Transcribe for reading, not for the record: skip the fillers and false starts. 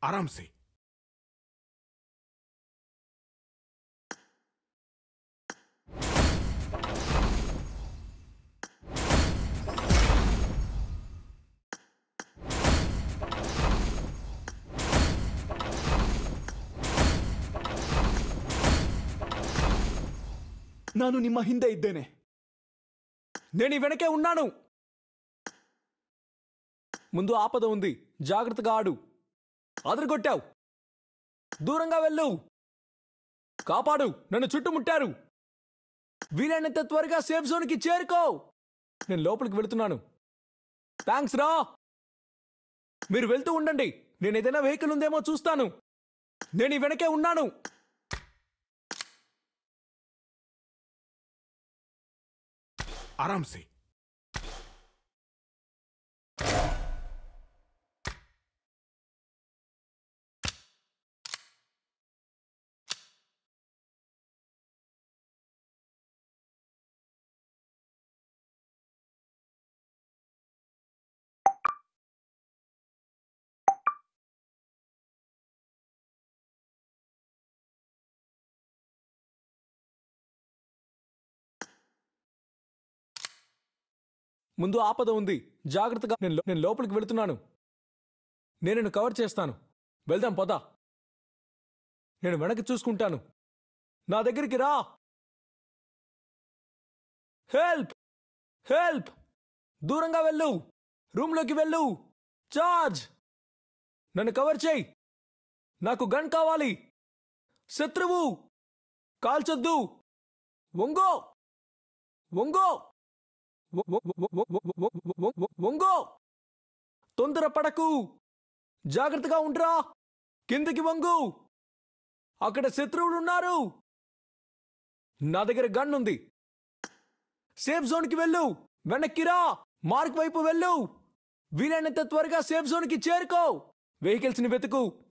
आराम से। ನಾನು ನಿಮ್ಮ ಹಿಂದೆ ಇದ್ದೇನೆ. నేను వెనకే ఉన్నాను. ముందు ఆపద ఉంది, జాగ్రత్తగా ఆడు. అదరగొట్టావు, దూరంగా వెళ్ళు. కాపాడు, నన్ను చుట్టుముట్టారు. వీలైనంత త్వరగా సేఫ్ జోన్కి చేరుకో. నేను లోపలికి వెళుతున్నాను. థ్యాంక్స్ రా. మీరు వెళ్తూ ఉండండి, నేను ఏదైనా వెహికల్ ఉందేమో చూస్తాను. నేను ఈ వెనకే ఉన్నాను. आराम से। ముందు ఆపద ఉంది, జాగ్రత్తగా. నేను లోపలికి వెళుతున్నాను. నేను నిన్ను కవర్ చేస్తాను. వెళ్దాం పద. నేను వెనక్కి చూసుకుంటాను. నా దగ్గరికి రా. Help, help. దూరంగా వెళ్ళు, రూమ్లోకి వెళ్ళు. చార్జ్. నన్ను కవర్ చేయి. నాకు గన్ కావాలి. శత్రువు. కాల్చొద్దు. వంగో, వంగో, వంగో. తొందర పడకు. జాగ్రత్తగా ఉండ్రా. కిందికి వంగు. అక్కడ శత్రువులు ఉన్నారు. నా దగ్గర గన్ ఉంది. సేఫ్ జోన్కి వెళ్ళు. వెనక్కిరా. మార్క్ వైపు వెళ్ళు. వీలైనంత త్వరగా సేఫ్ జోన్కి చేరుకో. వెహికల్స్ని వెతుకు.